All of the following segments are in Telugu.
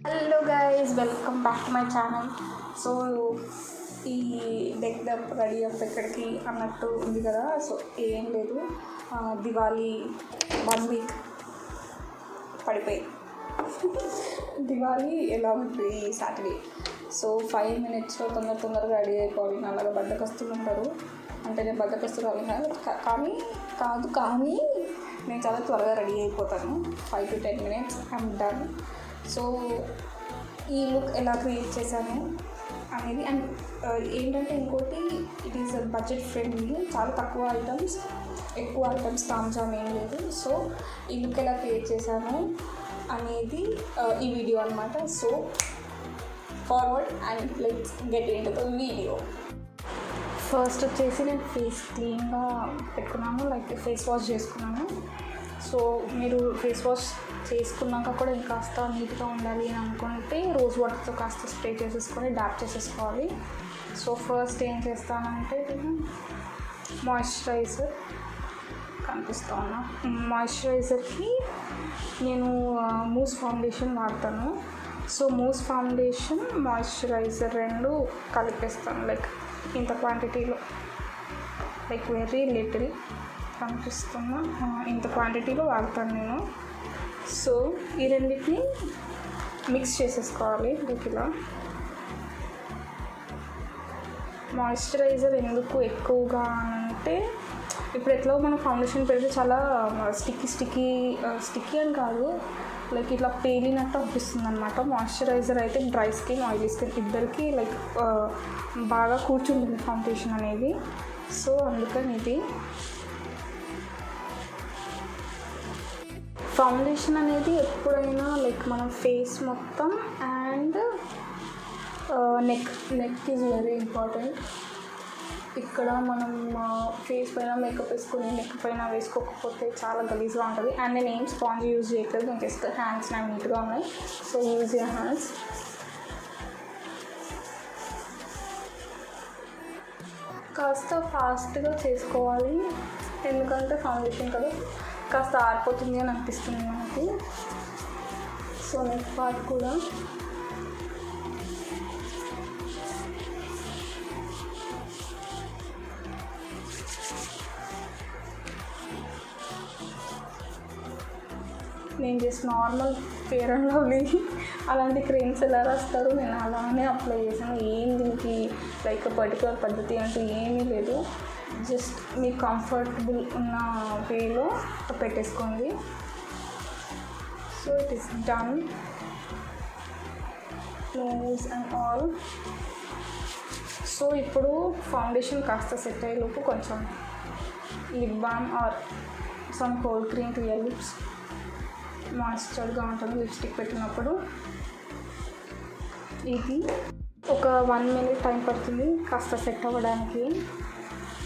Hello guys, welcome back to my channel. So ఈ డెక్ అప్ రెడీ అప్ ఎక్కడికి అన్నట్టు ఉంది కదా. సో ఏం లేదు, దివాళీ 1 వీక్ పడిపోయి దివాళీ ఎలా ఉంటుంది ఈ సాటర్డే. సో 5 minutesలో తొందరగా రెడీ అయిపోవాలి. అలాగా బద్దకస్తులు ఉంటారు, అంటే నేను బద్దకస్తులు కానీ నేను చాలా త్వరగా రెడీ అయిపోతాను. 5 to 10 minutes I'm done. So ఈ లుక్ ఎలా క్రియేట్ చేశాను అనేది, అండ్ ఏంటంటే ఇంకోటి, ఇట్ ఈస్ బడ్జెట్ ఫ్రెండ్లీ, చాలా తక్కువ ఐటమ్స్, ఎక్కువ ఐటమ్స్ తాంజామ్ ఏం లేదు. సో ఈ లుక్ ఎలా క్రియేట్ చేశాను అనేది ఈ వీడియో అనమాట. So forward and let's get in to the video. First వచ్చేసి నేను ఫేస్ క్లీన్గా పెట్టుకున్నాను, లైక్ ఫేస్ వాష్ చేసుకున్నాను. సో మీరు ఫేస్ వాష్ చేసుకున్నాక కూడా ఇంకాస్త నీట్గా ఉండాలి అని అనుకుంటే రోజ్ వాటర్తో కాస్త స్ప్రే చేసేసుకొని డాప్ చేసేసుకోవాలి. సో ఫస్ట్ ఏం చేస్తానంటే మాయిశ్చరైజర్ కనిపిస్తా ఉన్నా, మాయిశ్చరైజర్కి నేను మూస్ ఫౌండేషన్ వాడతాను. సో మూస్ ఫౌండేషన్ మాయిశ్చరైజర్ రెండు కలిపేస్తాను, లైక్ ఇంత క్వాంటిటీలో, లైక్ వెరీ లిటిల్ కనిపిస్తున్నా ఇంత క్వాంటిటీలో వాడతాను నేను. సో ఈ రెండింటిని మిక్స్ చేసేసుకోవాలి. లైక్ ఇలా మాయిశ్చరైజర్ ఎందుకు ఎక్కువగా అంటే, ఇప్పుడు ఎట్లా మనం ఫౌండేషన్ పెడితే చాలా స్టిక్కీ అని కాదు, లైక్ ఇట్లా పేలినట్టు అనిపిస్తుంది అనమాట. మాయిశ్చరైజర్ అయితే డ్రై స్కిన్, ఆయిలీ స్కిన్ ఇద్దరికి లైక్ బాగా కూర్చుంటుంది ఫౌండేషన్ అనేది. సో అందుకని ఇది ఫౌండేషన్ అనేది ఎప్పుడైనా లైక్ మనం ఫేస్ మొత్తం and neck is very important. ఇక్కడ మనం ఫేస్ పైన మేకప్ వేసుకొని నెక్ పైన వేసుకోకపోతే చాలా గలీజ్గా ఉంటుంది. అండ్ నేను ఏం స్పాంజ్ యూజ్ చేయట్లేదు, నేను జస్ట్ హ్యాండ్స్ నాకు నీట్గా ఉన్నాయి. So use your hands. కాస్త ఫాస్ట్గా చేసుకోవాలి, ఎందుకంటే ఫౌండేషన్ కదా కాస్త ఆరిపోతుంది అని అనిపిస్తుంది మనకి. సో నెక్ పార్ట్ కూడా నేను just normal fair and lovely అలాంటి క్రీమ్స్ ఎలా రాస్తారు, నేను అలానే అప్లై చేశాను. ఏం దీనికి లైక్ పర్టికులర్ పద్ధతి అంటూ ఏమీ లేదు, జస్ట్ మీకు కంఫర్టబుల్ ఉన్న వేలో పెట్టేసుకోండి. So it is done, nose and all. So ఇప్పుడు ఫౌండేషన్ కాస్త సెట్ అయ్యేలోపు కొంచెం lip balm or some cold cream to your lips. మాయిశ్చర్గా ఉంటుంది లిప్స్టిక్ పెట్టినప్పుడు. ఇది ఒక 1 minute టైం పడుతుంది కాస్త సెట్ అవ్వడానికి.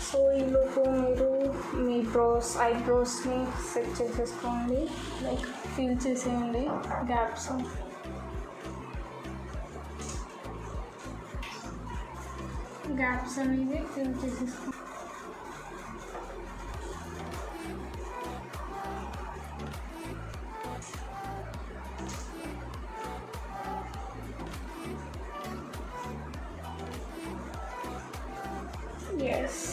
సో ఈలోపు మీరు మీ ఐబ్రోస్ని సెట్ చేసేసుకోండి, లైక్ ఫీల్ చేసేయండి గ్యాప్స్ అనేవి ఫీల్ చేసేసుకోండి. ఎస్,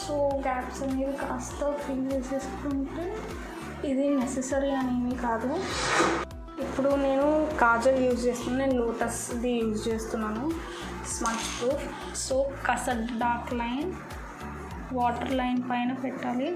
సో గ్యాప్స్ అనేవి కాస్త ఫిల్ చేసేసుకుంటే, ఇది నెససరీ అనేవి కాదు. ఇప్పుడు నేను కాజల్ యూజ్ చేస్తున్నాను, నేను లోటస్ది యూజ్ చేస్తున్నాను, స్మచ్ ప్రూఫ్. సో కాస్త డార్క్ లైన్ వాటర్ లైన్ పైన పెట్టాలి.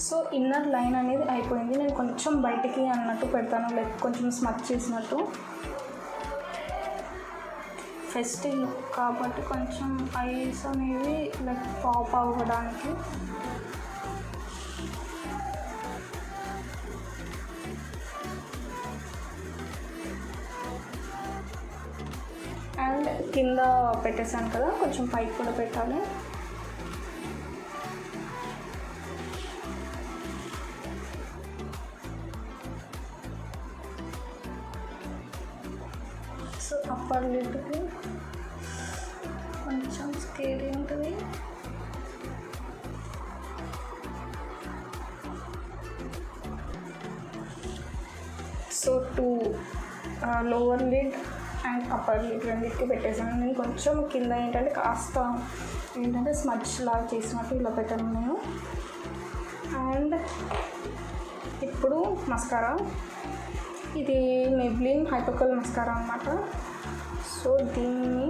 సో ఇన్నర్ లైన్ అనేది అయిపోయింది. నేను కొంచెం బయటికి అన్నట్టు పెడతాను, లైక్ కొంచెం స్మచ్ చేసినట్టు. ఫెస్టివ్ లుక్ కాబట్టి కొంచెం ఐస్ అనేవి లైక్ పాప్ అవ్వడానికి. అండ్ కింద పెట్టేసాను కదా, కొంచెం పైకి కూడా పెట్టాలి. సో అప్పర్ లిడ్కి తేలి ఉంటుంది. So 2 lower lid and upper lid రెండింటికి పెట్టేసాను. నేను కొంచెం కింద ఏంటంటే కాస్త ఏంటంటే స్మచ్ లాగా చేసినట్టు ఇలా పెట్టాను నేను. అండ్ ఇప్పుడు మస్కారా, ఇది మెబ్లిన్ హైపర్కల్ మస్కారా అన్నమాట. సో దీన్ని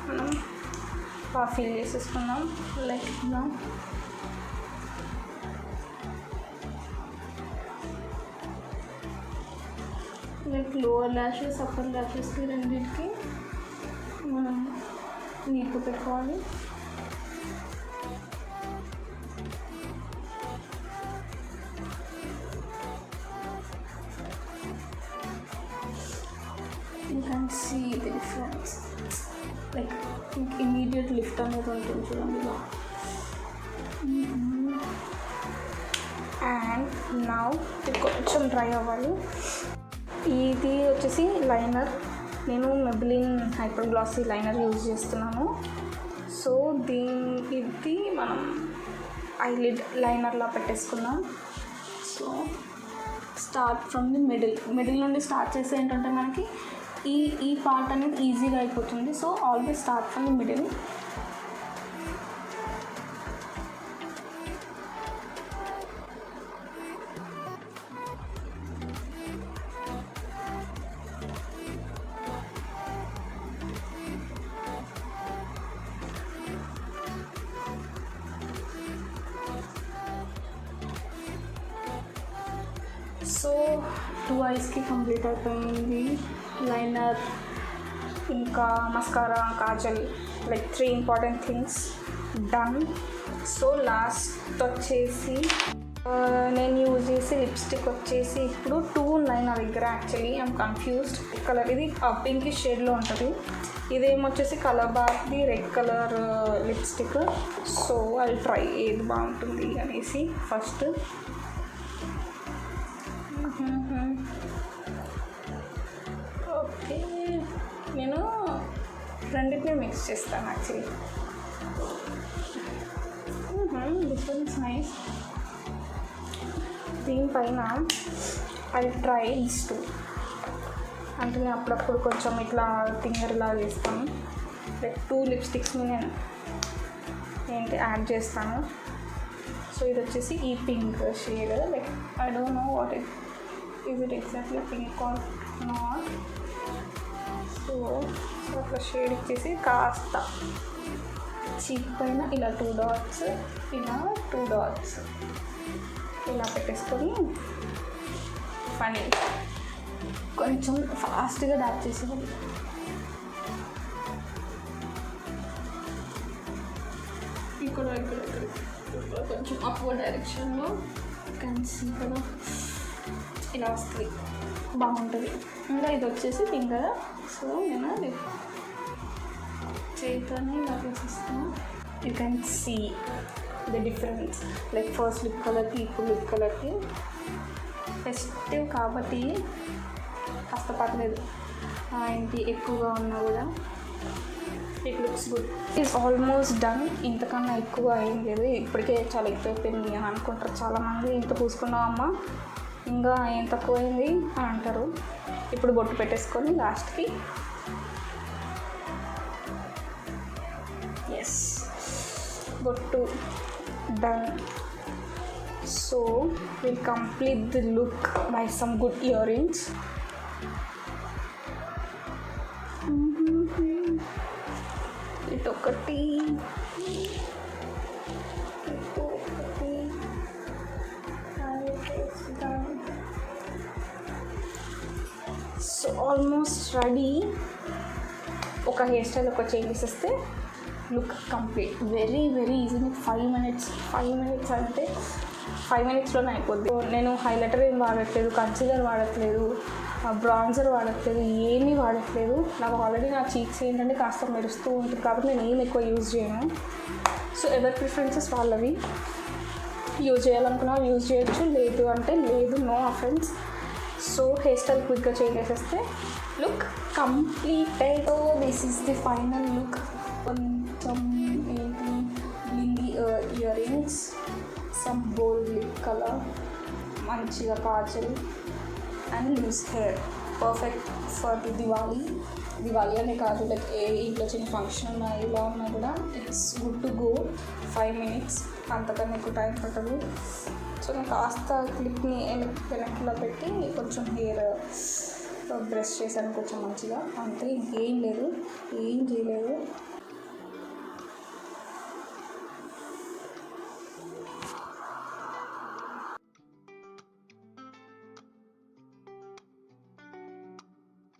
మనం బాగా ఫిల్ చేసేసుకున్నాం. లైక్ ఇలా లోవర్ ల్యాషెస్ అప్పర్ ల్యాషెస్కి రెండింటికి మనం నీట్గా పెట్టుకోవాలి. You can see the difference. Like immediate lift అనేది ఉంటుంది చూడండి ఇలా. అండ్ నౌ ఇది కొంచెం డ్రై అవ్వాలి. ఇది వచ్చేసి లైనర్, నేను Maybelline hyper glossy liner use చేస్తున్నాను. సో ఇది మనం ఐలిడ్ లైనర్లా పెట్టేసుకుందాం. So start from the middle నుండి స్టార్ట్ చేస్తే ఏంటంటే మనకి ఈ పార్ట్ అనేది ఈజీగా అయిపోతుంది. So always start from the middle. So 2 ఐస్కి కంప్లీట్ అయిపోయింది. లైనర్ ఇంకా mascara, kajal, like 3 important things done. So last వచ్చేసి నేను యూజ్ చేసే లిప్స్టిక్ వచ్చేసి ఇప్పుడు 2 ఉన్నాయి నా దగ్గర. Actually I'm confused. కలర్ ఇది పింక్ షేడ్లో ఉంటుంది. ఇదేమొచ్చేసి కలర్ బార్ది రెడ్ కలర్ లిప్స్టిక్. సో అది ట్రై ఏది బాగుంటుంది అనేసి ఫస్ట్ ఓకే నేను రెండింటినీ మిక్స్ చేస్తాను actually. This one is nice. దీనిపైన ఐ ట్రై దీస్ 2. అంటే నేను అప్పుడప్పుడు కొంచెం ఇట్లా ఫింగర్ ఇలా చేస్తాను. లైక్ 2 లిప్స్టిక్స్ని నేను యాడ్ చేస్తాను. సో ఇది వచ్చేసి ఈ pink shade. Like I don't know what is it exactly pink or not. So అట్లా షేడ్ ఇచ్చేసి కాస్త చీక్ పైన ఇలా 2 డాట్స్, ఇలా 2 డాట్స్ ఇలా పెట్టేసుకొని పని కొంచెం ఫాస్ట్గా డాట్ చేసేది. ఇక్కడ కొంచెం అప్వర్డ్ డైరెక్షన్లో కన్సీ కదా ఇలా వస్తుంది, బాగుంటుంది. ఇంకా ఇది వచ్చేసి ఫింగర్. సో నేను చేతితోనే ఇలా తీసేస్తాను. You can see the difference. Like first lip కలర్కి ఇప్పుడు లిప్ కలర్కి ఫెస్టివ్ కాబట్టి కాస్త పర్లేదు. ఏంటి ఎక్కువగా ఉన్నా కూడా it looks good. Is almost done. ఇంతకన్నా ఎక్కువ ఏం లేదు. ఇప్పటికే చాలా ఎక్కువ అయిపోయింది అని అనుకుంటారు చాలామంది. ఇంత పూసుకున్నామమ్మా ఇంకా ఏం తక్కువైంది అని అంటారు. ఇప్పుడు బొట్టు పెట్టేసుకొని లాస్ట్కి ఎస్ బొట్టు done. So will complete the look by some good earrings. ఇటొకటి సో ఆల్మోస్ట్ రెడీ. ఒక హెయిర్ స్టైల్ ఒక చేంజెస్ ఇస్తే look complete. Very very easy. మీకు 5 మినిట్స్ అంటే 5 మినిట్స్లోనే అయిపోద్ది. నేను హైలైటర్ ఏం వాడట్లేదు, కన్సీలర్ వాడట్లేదు, బ్రాన్జర్ వాడట్లేదు, ఏమీ వాడట్లేదు. నాకు ఆల్రెడీ నా చీక్స్ ఏంటంటే కాస్త మెరుస్తూ ఉంటుంది కాబట్టి నేను ఏం ఎక్కువ యూజ్ చేయను. సో ఎవరి ప్రిఫరెన్సెస్ వాళ్ళవి. యూజ్ చేయాలనుకున్నా యూజ్ చేయొచ్చు, లేదు అంటే లేదు, no offence. So hair style క్విక్గా చేంజ్ చేసేస్తే look completed. This is the final look. Some bold lip colour, మంచిగా kajal and loose hair, perfect for Diwali అనే కాదు, లైక్ ఏ ఇంట్లో చిన్న ఫంక్షన్ ఉన్నా ఇలా ఉన్నా కూడా it's good to go. 5 minutes, అంతకన్నా ఎక్కువ టైం పట్టదు. సో నేను కాస్త క్లిప్ని వెనక్కిలో పెట్టి కొంచెం హెయిర్ బ్రష్ చేశాను కొంచెం మంచిగా, అంతే, ఇంకేం లేదు, ఏం చేయలేదు.